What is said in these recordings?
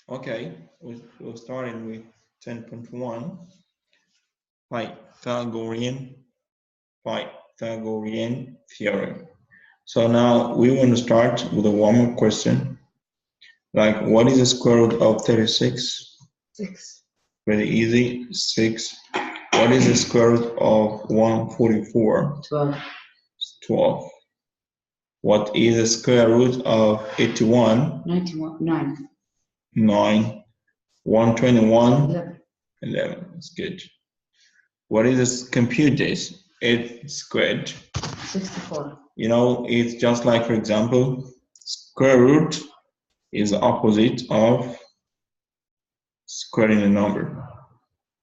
Okay, we're starting with 10.1 Pythagorean theorem. So now we want to start with a warm-up question. Like, what is the square root of 36? 6. Very easy. 6. What is the square root of 144? 12. 12. What is the square root of 81? 91. 9. 9. 121? 11. 11. That's good. What is this? Compute this. 8 squared. 64. You know, it's just like, for example, square root is the opposite of squaring a number.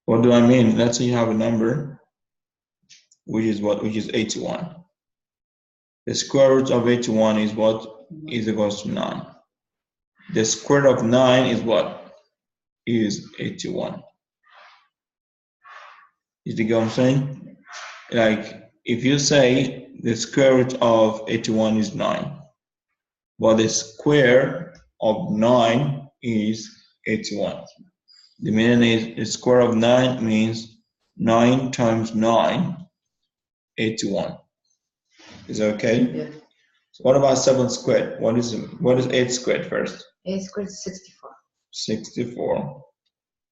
What do I mean? Let's say you have a number, which is what? Which is 81. The square root of 81 is what? Is equals to 9. The square of 9 is what? Is 81. You get what I'm saying? Like, if you say the square root of 81 is 9, but the square of 9 is 81. The meaning is the square of 9 means 9 times 9, 81. Is that okay? Yeah. So what about 7 squared? What is 8 squared first? 8 squared is 64. 64.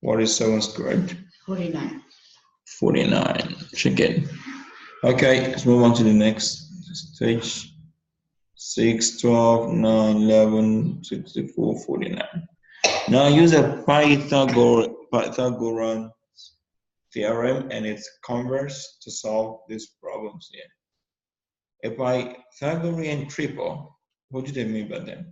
What is 7 squared? 49. 49. Check it. Okay, let's move on to the next stage. 6, 12, 9, 11, 64, 49. Now use a Pythagorean theorem and its converse to solve these problems here. A Pythagorean triple, what do they mean by that?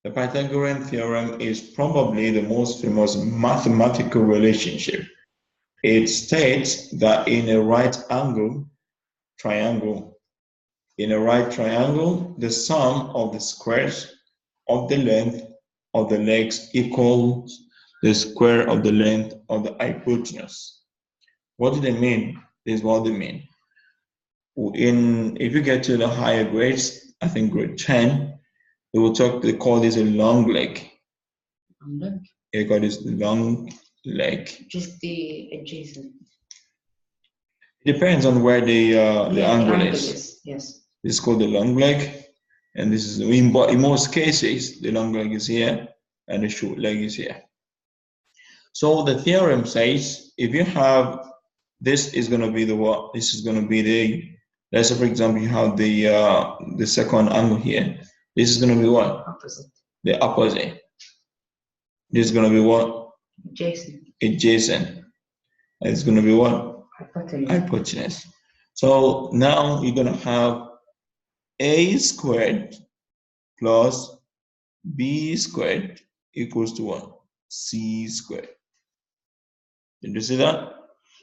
The Pythagorean theorem is probably the most famous mathematical relationship. It states that in a right triangle, the sum of the squares of the length of the legs equals the square of the length of the hypotenuse. What do they mean? This is what they mean. If you get to the higher grades, I think grade 10, they call this a long leg. They call this long leg. Just the adjacent. It depends on where the angle is. Yes. This is called the long leg, and this is in most cases the long leg is here and the short leg is here. So the theorem says if you have this is going to be the what? This is going to be the, let's say for example you have the second angle here. This is going to be what? Opposite. The opposite. This is going to be what? Adjacent. Adjacent. And it's going to be what? Hypotenuse. So now you're going to have a squared plus b squared equals to what? C squared. Did you see that?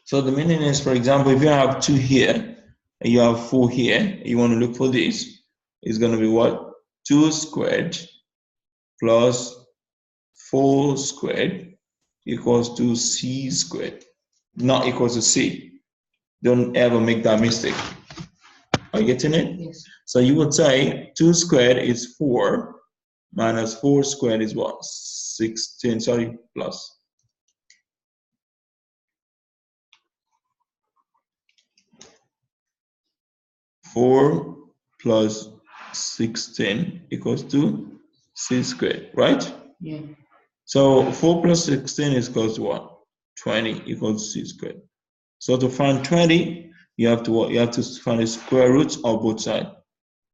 So the meaning is, for example, if you have 2 here and you have 4 here, you want to look for this, it's going to be what? 2 squared plus 4 squared equals to c squared, not equals to c. Don't ever make that mistake. Are you getting it? Yes. So you would say 2 squared is 4 minus 4 squared is what? 16, sorry, plus. Four plus 16 equals to c squared, right? Yeah. So 4 plus 16 is equals to what? 20 equals to c squared. So to find 20, you have to what? You have to find the square root of both sides.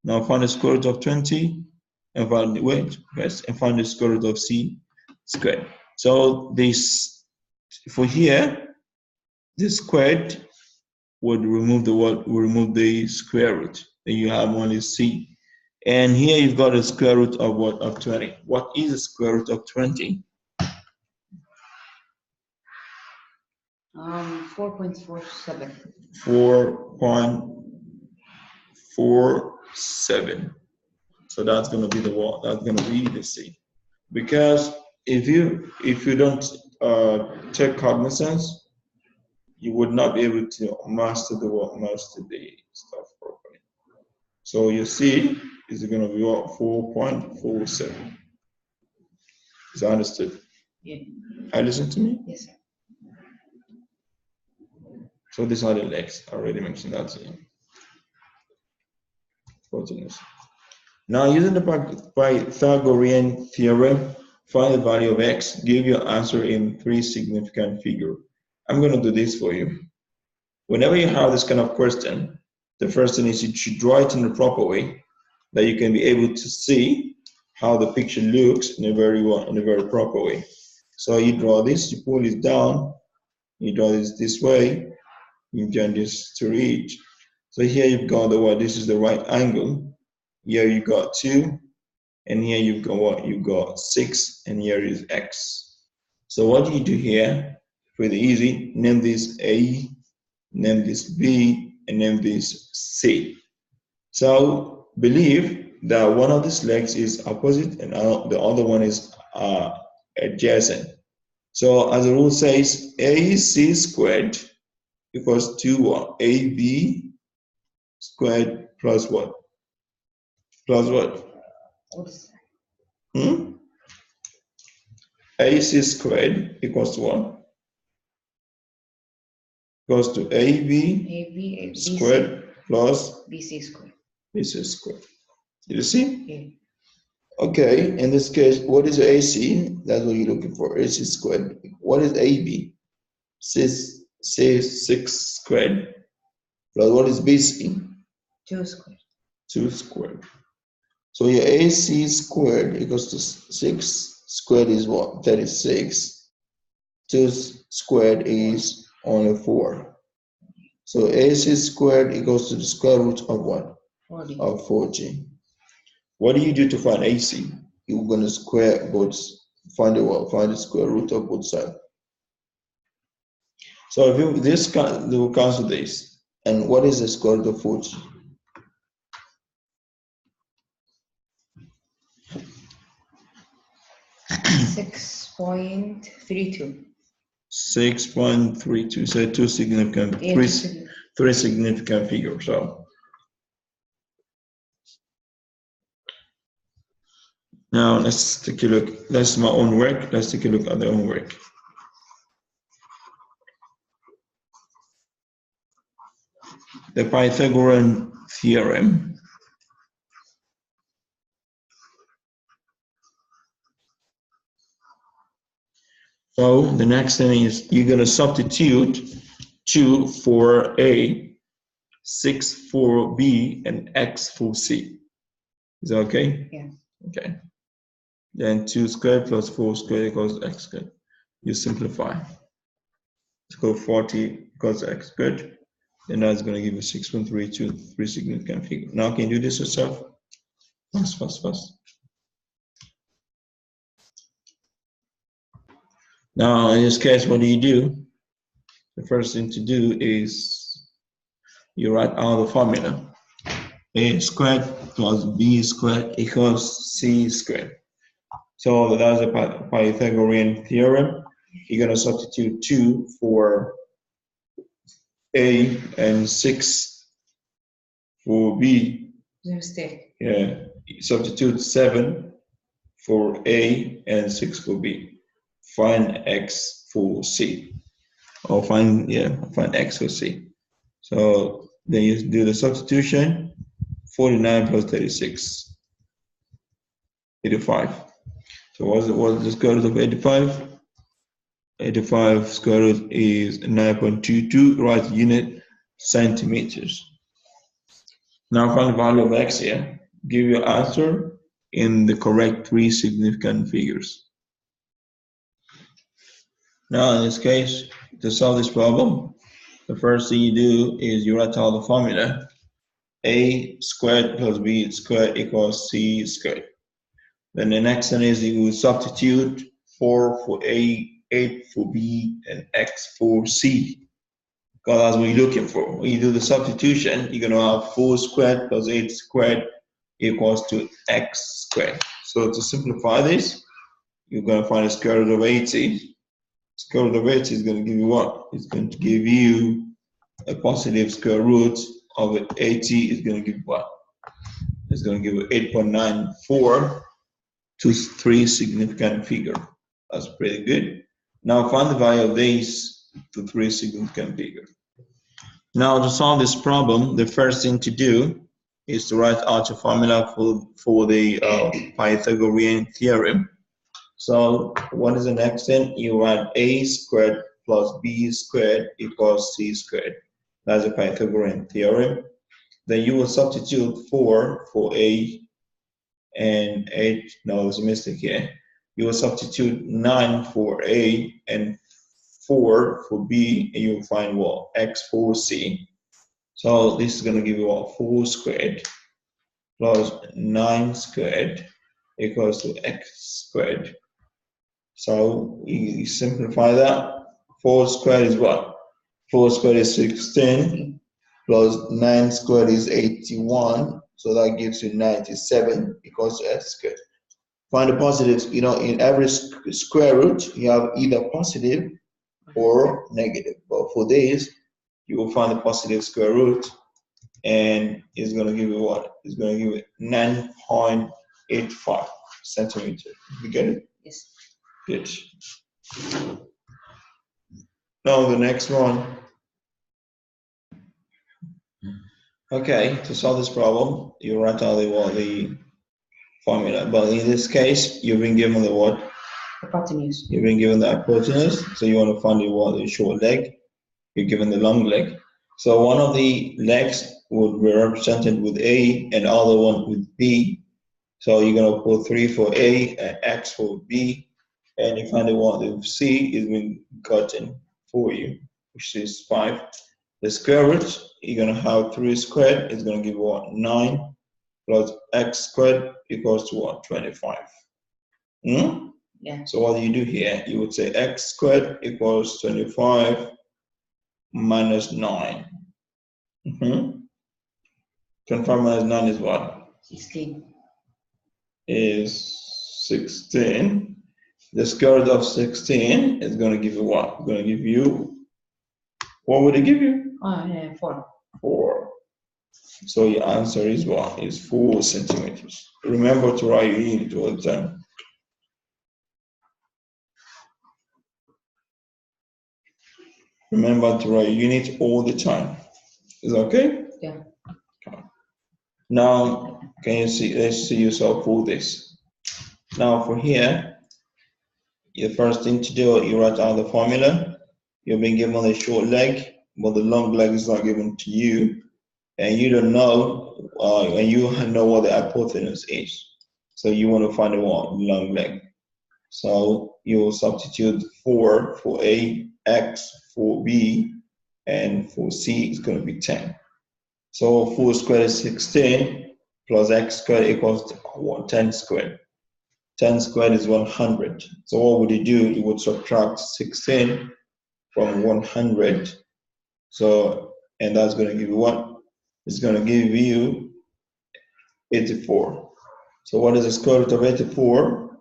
Now find the square root of 20 and find the square root of c squared. So this for here, the squared would remove the square root. Then you have only c. And here you've got a square root of what? Of 20. What is the square root of 20? 4.47. 4.47. So that's going to be the what? That's going to be the c. Because if you don't take cognizance, you would not be able to master the stuff properly. So you see, is going to be what? 4.47. Is that understood? Yeah. Are you listening to me? Yes, sir. So these are the legs. I already mentioned that to you. Hypotenuse. Now, using the Pythagorean theorem, find the value of x, give your answer in 3 significant figures. I'm going to do this for you. Whenever you have this kind of question, the first thing is you should draw it in the proper way that you can be able to see how the picture looks in a very proper way. So you draw this, you pull it down, you draw this way, you join this to read. So here you've got the what? This is the right angle. Here you got 2, and here you've got what? You've got 6, and here is x. So what do you do here? Pretty easy. Name this A, name this B, and name this C. So believe that one of these legs is opposite and the other one is adjacent. So as the rule says, AC squared equals 2 what? AB squared plus what? Plus what? AC squared equals to what? Equals to AB squared plus BC squared. BC squared. You see? Yeah. Okay, in this case, what is AC? That's what you're looking for, AC squared. What is AB? 6 squared. Plus what is BC? 2 squared. 2 squared. So your AC squared equals to 6 squared is what? 36. 2 squared is only 4. So AC squared equals to the square root of what? 40. Of 40. What do you do to find AC? You're going to square both, find the square root of both sides. So if you we'll cancel this. And what is the square root of 40? 6.32. 6.32. So two significant, three significant figures. So now let's take a look. That's my own work. Let's take a look at their own work. The Pythagorean Theorem. So the next thing is you're going to substitute 2 for A, 6 for B, and X for C. Is that okay? Yeah. Okay. Then 2 squared plus 4 squared equals X squared. You simplify. Let's go 40 equals X squared. Then that's going to give you 6.32, 3 significant figures. Now can you do this yourself? Fast. Now, in this case, what do? The first thing to do is you write out the formula. A squared plus B squared equals C squared. So that's a Pythagorean theorem. You're going to substitute 2 for A and 6 for B. Mistake. Yeah. Substitute 7 for A and 6 for B. Find X for C, or find X for C. So then you do the substitution. 49 plus 36, 85. So what's the square root of 85? 85 square root is 9.22, right unit centimeters. Now find the value of X here. Give your answer in the correct 3 significant figures. Now, in this case, to solve this problem, the first thing you do is you write out the formula. A squared plus B squared equals C squared. Then the next one is you substitute 4 for A, 8 for B, and X for C. Because that's what you're looking for. When you do the substitution, you're going to have 4 squared plus 8 squared equals to X squared. So to simplify this, you're going to find the square root of 80. Square root of 80 is going to give you what? It's going to give you a positive square root of 80 is going to give what? It's going to give you 8.94 to 3 significant figure. That's pretty good. Now find the value of these to three significant figures. Now to solve this problem, the first thing to do is to write out a formula for the Pythagorean theorem. So what is the next thing? You write a squared plus b squared equals c squared. That's the Pythagorean theorem. Then you will substitute 4 for a and 8. No, there's a mistake here. You will substitute 9 for a and 4 for b, and you will find what? X for c. So this is going to give you what? 4 squared plus 9 squared equals to x squared. So you simplify that. 4 squared is what? 4 squared is 16 plus 9 squared is 81. So that gives you 97 equals to x squared. Find the positives. You know, in every square root, you have either positive or negative. But for this, you will find the positive square root, and it's going to give you what? It's going to give you 9.85 centimeters. You get it? Yes. Good. Now the next one. Okay, to solve this problem, you write out the formula. But in this case, you've been given the what? Hypotenuse. You've been given the hypotenuse, so you want to find the short leg. You're given the long leg. So one of the legs would be represented with A and the other one with B. So you're going to put 3 for A and X for B. And you find the one with C is been gotten for you, which is 5. The square root, you're going to have 3 squared. It's going to give what? 9 plus X squared equals to what? 25. Yeah. So what do you do here? You would say X squared equals 25 minus 9. 25 minus 9 is what? 16. Is 16. The square root of 16 is going to give you what? It's going to give you, what would it give you? 4. 4. So your answer is what? Is 4 centimeters. Remember to write your unit all the time. Remember to write your unit all the time. Is that okay? Yeah. Now, can you see? Let's see yourself for this. Now, for here, the first thing to do, you write out the formula. You've been given a short leg, but the long leg is not given to you, and you don't know, and you know what the hypotenuse is. So you want to find the long leg. So you will substitute 4 for A, X for B, and for C is going to be 10. So 4 squared is 16 plus X squared equals to 10 squared. 10 squared is 100. So what would you do? You would subtract 16 from 100. So, and that's going to give you what? It's going to give you 84. So what is the square root of 84?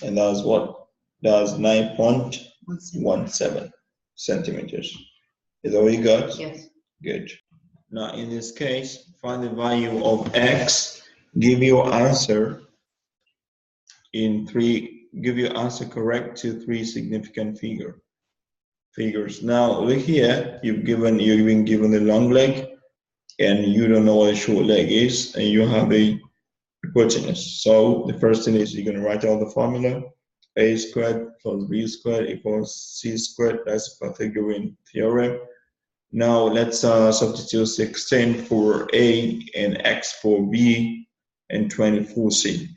And that's what? That's 9.17 centimeters. Is that what you got? Yes. Good. Now in this case, find the value of X, give your answer correct to 3 significant figures. Now over here, you've been given the long leg, and you don't know what a short leg is, and you have a hypotenuse. So the first thing is you're going to write out the formula. A squared plus B squared equals C squared. That's the Pythagorean theorem. Now let's substitute 16 for A and X for B and 20 for C.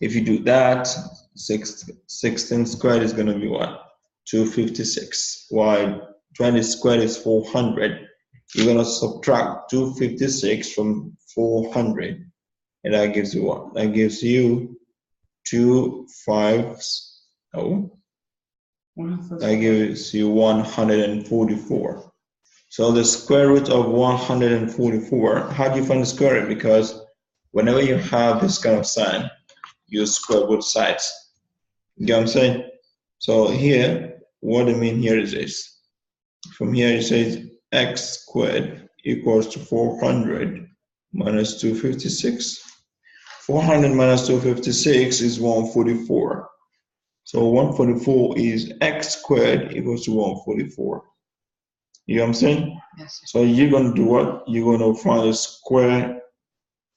If you do that, 16 squared is going to be what? 256. While 20 squared is 400. You're going to subtract 256 from 400. And that gives you what? That gives you 250. That gives you 144. So the square root of 144, how do you find the square root? Because whenever you have this kind of sign, you square both sides. You get what I'm saying? So here, what I mean here is this. From here it says x squared equals to 400 minus 256. 400 minus 256 is 144. So 144 is x squared equals to 144. You know what I'm saying? Yes. So you're going to do what? You're going to find the square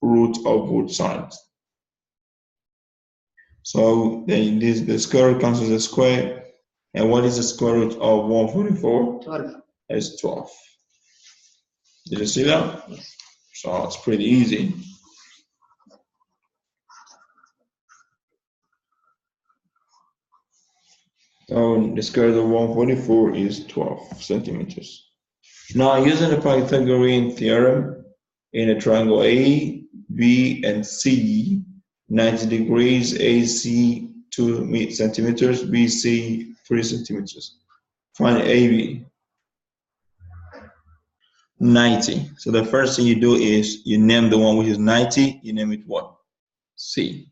root of both sides. So then the square root cancels the square. And what is the square root of 144? 12. It's 12. Did you see that? Yes. So it's pretty easy. So the square root of 144 is 12 centimeters. Now using the Pythagorean theorem in a triangle A, B, and C, 90 degrees, AC 2 centimeters, BC 3 centimeters. Find AB. 90. So the first thing you do is you name the one which is 90, you name it what? C.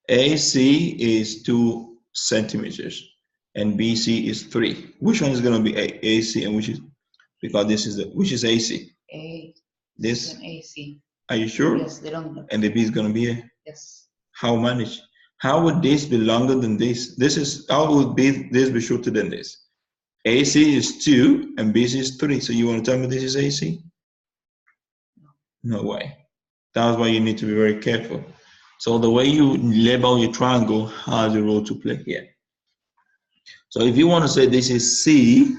AC is 2 centimeters and BC is 3. Which one is going to be AC and which is, because this is which is AC? A. This and AC. Are you sure? Yes, they don't. And the B is going to be A? Yes. How manage? How would this be longer than this? How would this be shorter than this? AC is 2 and BC is 3. So you want to tell me this is AC? No way. That's why you need to be very careful. So the way you label your triangle has a role to play here. So if you want to say this is C,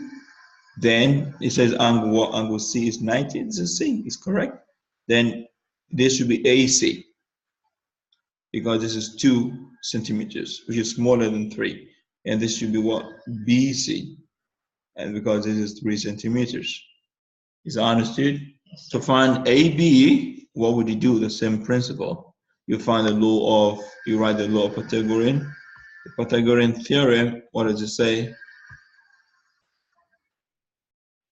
then it says angle C is 90. This is C, it's correct. Then this should be AC because this is 2 centimeters, which is smaller than 3. And this should be what? BC. And because this is 3 centimeters. Is that understood? Yes. To find AB, what would you do? The same principle. You find the law of, you write the law of Pythagorean. The Pythagorean theorem, what does it say?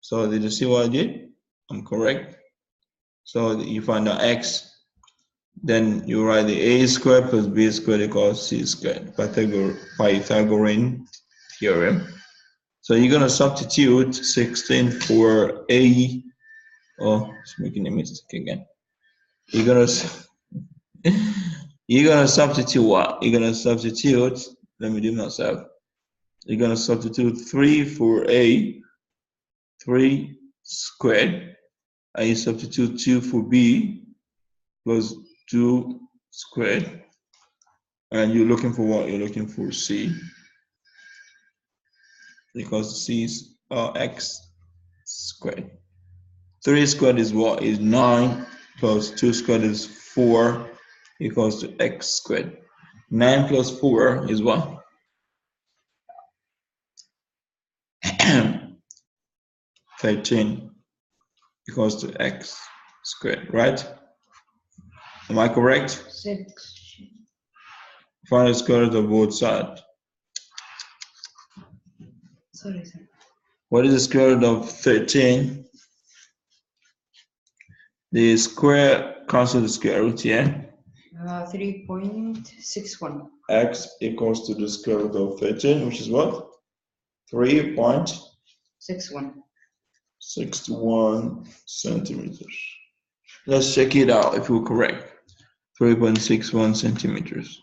So did you see what I did? I'm correct. So you find the x, then you write the a squared plus b squared equals c squared. Pythagorean theorem. So you're going to substitute 16 for a. Oh, it's making a mistake again. You're gonna substitute what? You're gonna substitute. Let me do myself. You're gonna substitute 3 for a, 3 squared, and you substitute 2 for b plus 2 squared, and you're looking for what? You're looking for c, because c is x squared. 3 squared is what? Is 9 plus 2 squared is 4 equals to x squared. 9 plus 4 is what? 13 equals to x squared, right? Am I correct? 6. Find the square root of both sides. Sorry, sir. What is the square root of 13? The square cancels the square root, yeah? 3.61. X equals to the square root of 13, which is what? 3.61 centimeters. Let's check it out if we're correct. 3.61 centimeters.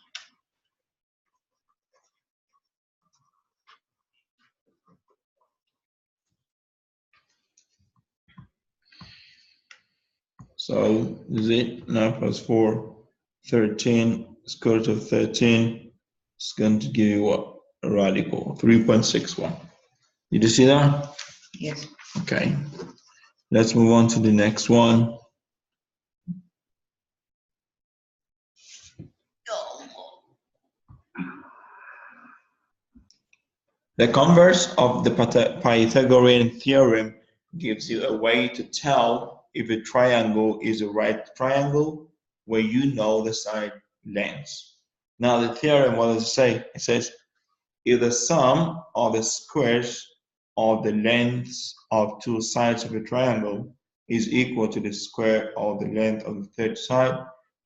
So is it 9 plus 4, 13, square root of 13 is going to give you what? A radical, 3.61. Did you see that? Yes. Okay. Let's move on to the next one. The converse of the Pythagorean theorem gives you a way to tell if a triangle is a right triangle where you know the side lengths. Now the theorem, what does it say? It says if the sum of the squares of the lengths of 2 sides of a triangle is equal to the square of the length of the third side,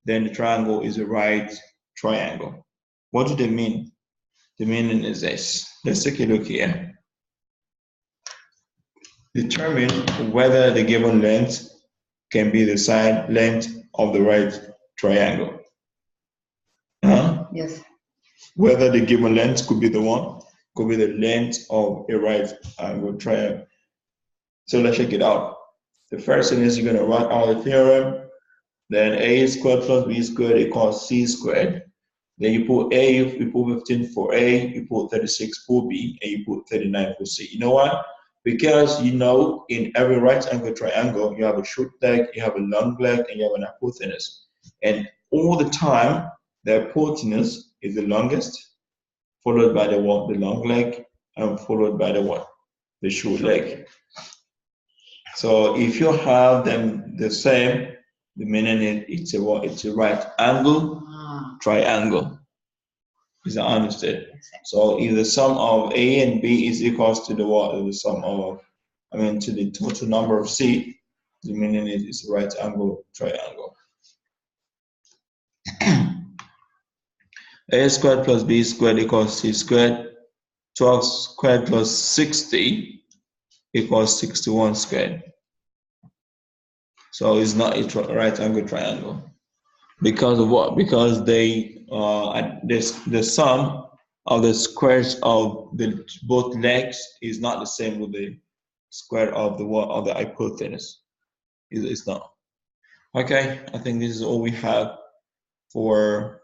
then the triangle is a right triangle. What do they mean? The meaning is this. Let's take a look here. Determine whether the given length can be the side length of the right triangle. Yes. whether the given length could be the one, could be the length of a right angle triangle. So let's check it out. The first thing is you're going to write out the theorem. Then a squared plus b squared equals c squared. Then you put a, you put 15 for a, you put 36 for b, and you put 39 for c. You know what? Because you know in every right angle triangle, you have a short leg, you have a long leg, and you have an hypotenuse. And all the time, the hypotenuse is the longest, followed by the long leg, and followed by the short leg. So if you have them the same, the meaning it's a right angle triangle. Is that understood? So if the sum of A and B is equals to the sum of, to the total number of C, the meaning it's a right angle triangle. A squared plus B squared equals C squared. 12 squared plus 60 equals 61 squared. So it's not a right angle triangle. Because of what? Because the sum of the squares of both legs is not the same with the square of the hypotenuse. It's not. Okay, I think this is all we have for